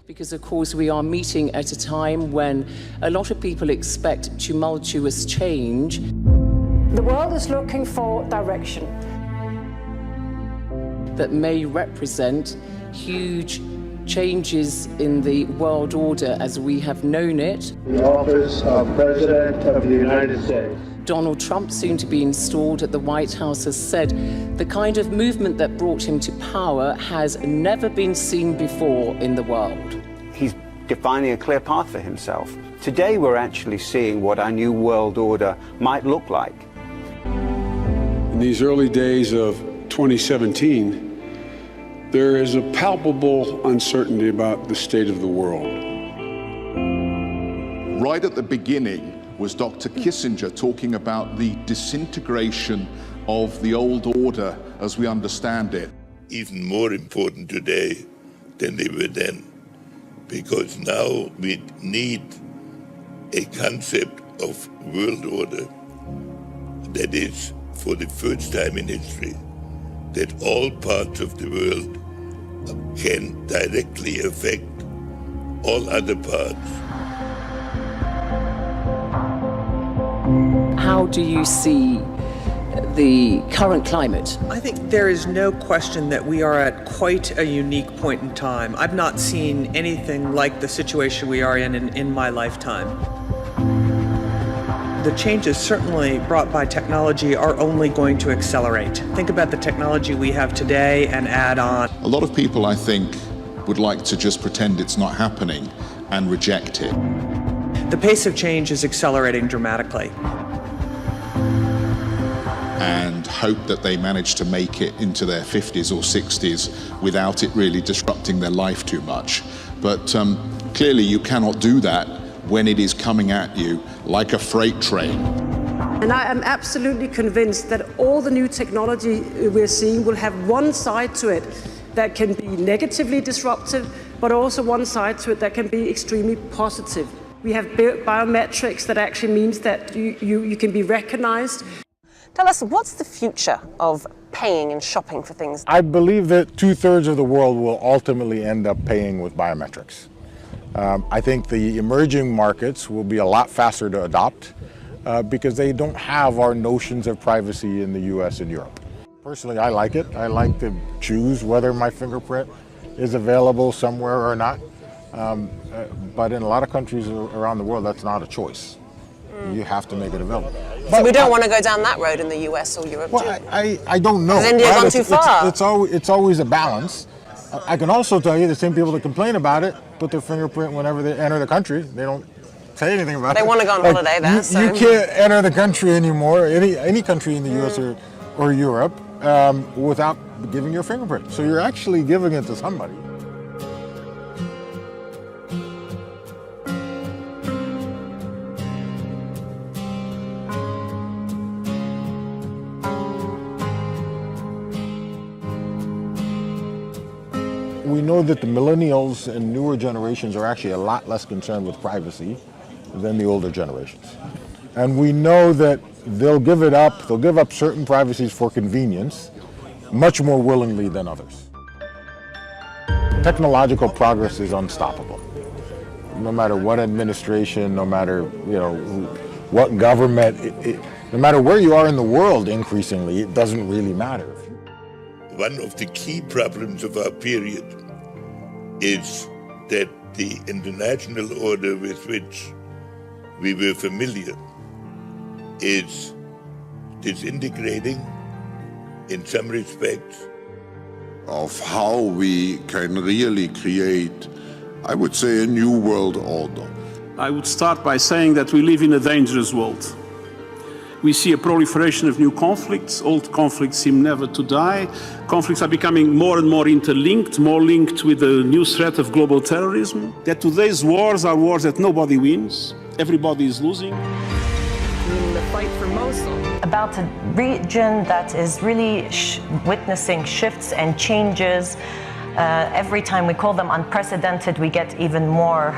Because, of course, we are meeting at a time when a lot of people expect tumultuous change. The world is looking for direction. That may represent huge changes in the world order as we have known it. The office of President of the United States. Donald Trump, soon to be installed at the White House, has said the kind of movement that brought him to power has never been seen before in the world. He's defining a clear path for himself. Today we're actually seeing what our new world order might look like. In these early days of 2017, there is a palpable uncertainty about the state of the world. Right at the beginning was Dr. Kissinger talking about the disintegration of the old order as we understand it. Even more important today than they were then, because now we need a concept of world order that is, for the first time in history, that all parts of the world can directly affect all other parts. How do you see the current climate? I think there is no question that we are at quite a unique point in time. I've not seen anything like the situation we are in my lifetime. The changes certainly brought by technology are only going to accelerate. Think about the technology we have today and add on. A lot of people, I think, would like to just pretend it's not happening and reject it. The pace of change is accelerating dramatically. And hope that they manage to make it into their 50s or 60s without it really disrupting their life too much. But clearly you cannot do that when it is coming at you like a freight train. And I am absolutely convinced that all the new technology we're seeing will have one side to it that can be negatively disruptive, but also one side to it that can be extremely positive. We have biometrics that actually means that you can be recognized. Tell us, what's the future of paying and shopping for things? I believe that 2/3 of the world will ultimately end up paying with biometrics. I think the emerging markets will be a lot faster to adopt because they don't have our notions of privacy in the US and Europe. Personally, I like it. I like to choose whether my fingerprint is available somewhere or not. But in a lot of countries around the world, that's not a choice. You have to make it available. So we don't want to go down that road in the US or Europe, well, do we? I don't know. Has India gone too far? It's always a balance. I can also tell you the same people that complain about it put their fingerprint whenever they enter the country. They don't say anything about it. They want to go on holiday there. You can't enter the country anymore, any country in the US or Europe, without giving your fingerprint. So you're actually giving it to somebody. We know that the millennials and newer generations are actually a lot less concerned with privacy than the older generations. And we know that they'll give up certain privacies for convenience much more willingly than others. Technological progress is unstoppable. No matter what administration, no matter what government, no matter where you are in the world, increasingly, it doesn't really matter. One of the key problems of our period is that the international order with which we were familiar is disintegrating in some respects. Of how we can really create, I would say, a new world order. I would start by saying that we live in a dangerous world. We see a proliferation of new conflicts. Old conflicts seem never to die. Conflicts are becoming more and more interlinked, more linked with the new threat of global terrorism. That today's wars are wars that nobody wins. Everybody is losing. In the fight for Mosul. About a region that is really witnessing shifts and changes. Every time we call them unprecedented, we get even more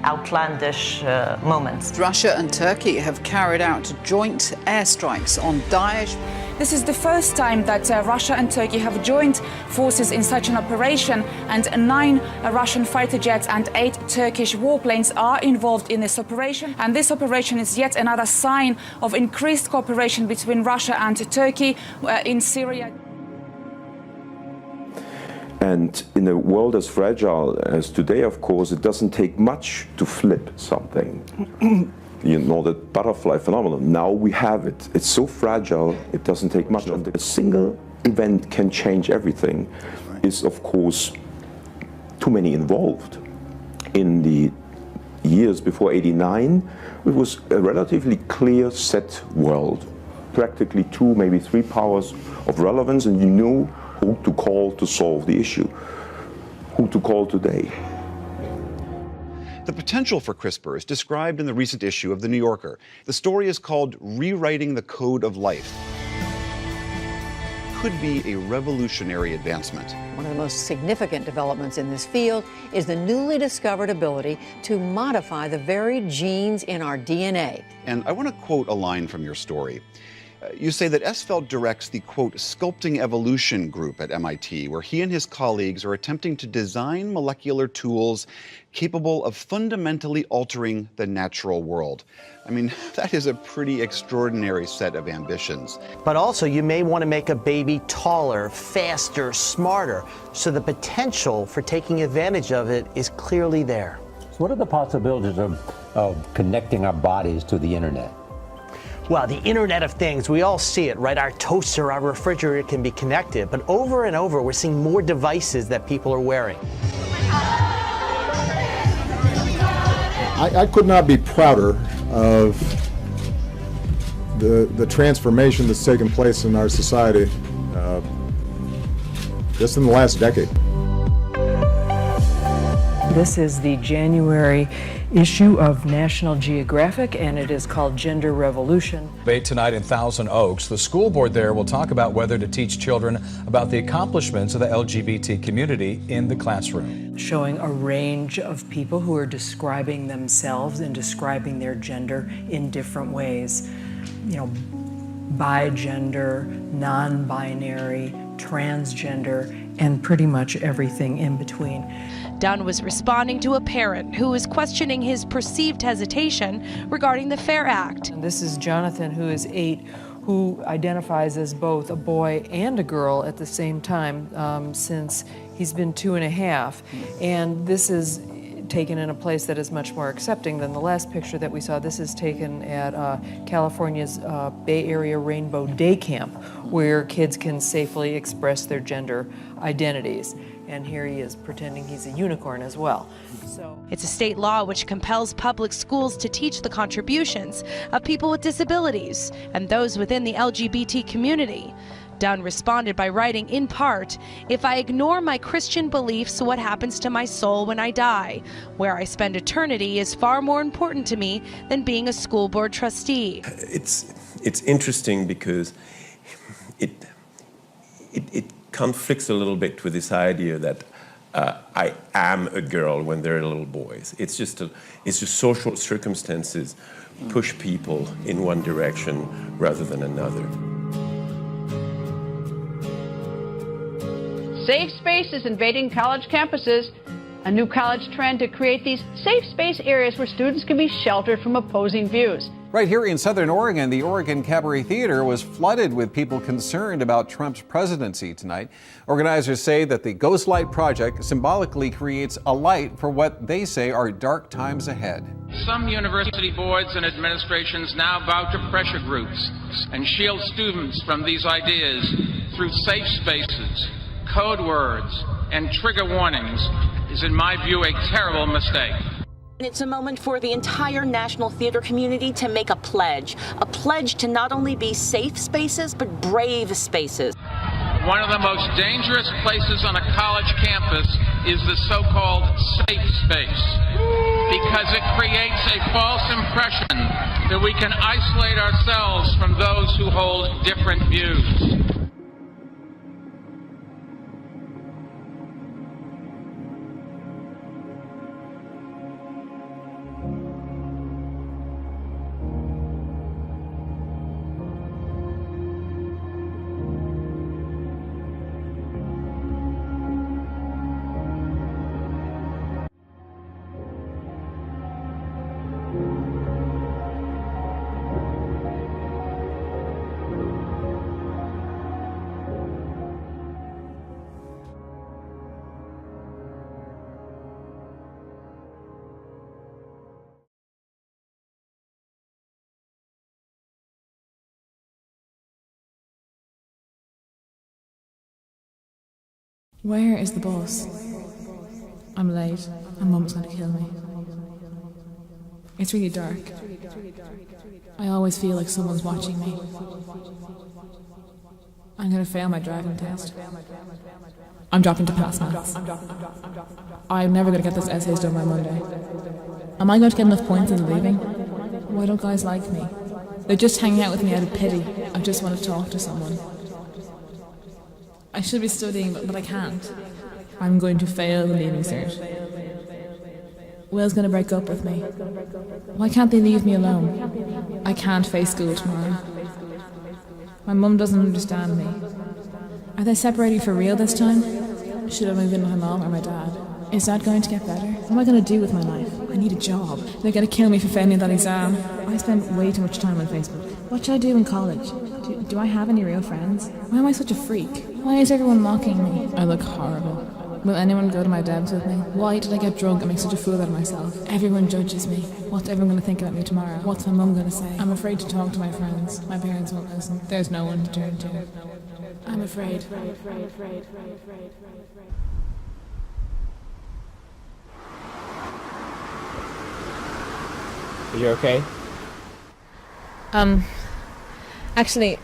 outlandish moments. Russia and Turkey have carried out joint airstrikes on Daesh. This is the first time that Russia and Turkey have joined forces in such an operation, and 9 Russian fighter jets and 8 Turkish warplanes are involved in this operation. And this operation is yet another sign of increased cooperation between Russia and Turkey in Syria. And in a world as fragile as today, of course, it doesn't take much to flip something. You know, the butterfly phenomenon. Now we have it. It's so fragile, it doesn't take much. And a single event can change everything. Is, of course, too many involved. In the years before '89, it was a relatively clear set world. Practically 2, maybe 3 powers of relevance, and you knew who to call to solve the issue, who to call today. The potential for CRISPR is described in the recent issue of The New Yorker. The story is called Rewriting the Code of Life. Could be a revolutionary advancement. One of the most significant developments in this field is the newly discovered ability to modify the very genes in our DNA. And I want to quote a line from your story. You say that Esvelt directs the, quote, Sculpting Evolution group at MIT, where he and his colleagues are attempting to design molecular tools capable of fundamentally altering the natural world. I mean, that is a pretty extraordinary set of ambitions. But also, you may want to make a baby taller, faster, smarter, so the potential for taking advantage of it is clearly there. So what are the possibilities of connecting our bodies to the internet? Well, the Internet of Things, we all see it, right? Our toaster, our refrigerator can be connected, but over and over, we're seeing more devices that people are wearing. I could not be prouder of the transformation that's taken place in our society just in the last decade. This is the January issue of National Geographic, and it is called Gender Revolution. Debate tonight in Thousand Oaks. The school board there will talk about whether to teach children about the accomplishments of the LGBT community in the classroom. Showing a range of people who are describing themselves and describing their gender in different ways. You know, bigender, non-binary, transgender, and pretty much everything in between. Dunn was responding to a parent who was questioning his perceived hesitation regarding the FAIR Act. And this is Jonathan, who is 8, who identifies as both a boy and a girl at the same time since he's been 2.5. And this is taken in a place that is much more accepting than the last picture that we saw. This is taken at California's Bay Area Rainbow Day Camp, where kids can safely express their gender identities. And here he is pretending he's a unicorn as well. It's a state law which compels public schools to teach the contributions of people with disabilities and those within the LGBT community. Dunn responded by writing, in part, "If I ignore my Christian beliefs, what happens to my soul when I die? Where I spend eternity is far more important to me than being a school board trustee." It's interesting because it conflicts a little bit with this idea that I am a girl when they're little boys. It's just social circumstances push people in one direction rather than another. Safe space is invading college campuses. A new college trend to create these safe space areas where students can be sheltered from opposing views. Right here in Southern Oregon, the Oregon Cabaret Theater was flooded with people concerned about Trump's presidency tonight. Organizers say that the Ghost Light Project symbolically creates a light for what they say are dark times ahead. Some university boards and administrations now vow to pressure groups and shield students from these ideas through safe spaces, code words, and trigger warnings is, in my view, a terrible mistake. It's a moment for the entire national theater community to make a pledge to not only be safe spaces, but brave spaces. One of the most dangerous places on a college campus is the so-called safe space, because it creates a false impression that we can isolate ourselves from those who hold different views. Where is the bus? I'm late, and Mum's gonna kill me. It's really dark. I always feel like someone's watching me. I'm gonna fail my driving test. I'm dropping to pass maths. I'm never gonna get those essays done by Monday. Am I going to get enough points in leaving? Why don't guys like me? They're just hanging out with me out of pity. I just want to talk to someone. I should be studying, but I can't. I'm going to fail the leaving cert. Will's going to break up with me. Why can't they leave me alone? I can't face school tomorrow. My mum doesn't understand me. Are they separating for real this time? Should I move in with my mom or my dad? Is that going to get better? What am I going to do with my life? I need a job. They're going to kill me for failing that exam. I spend way too much time on Facebook. What should I do in college? Do I have any real friends? Why am I such a freak? Why is everyone mocking me? I look horrible. Will anyone go to my debs with me? Why did I get drunk and make such a fool out of myself? Everyone judges me. What's everyone going to think about me tomorrow? What's my mum going to say? I'm afraid to talk to my friends. My parents won't listen. There's no one to turn to. I'm afraid. Are you okay? Actually,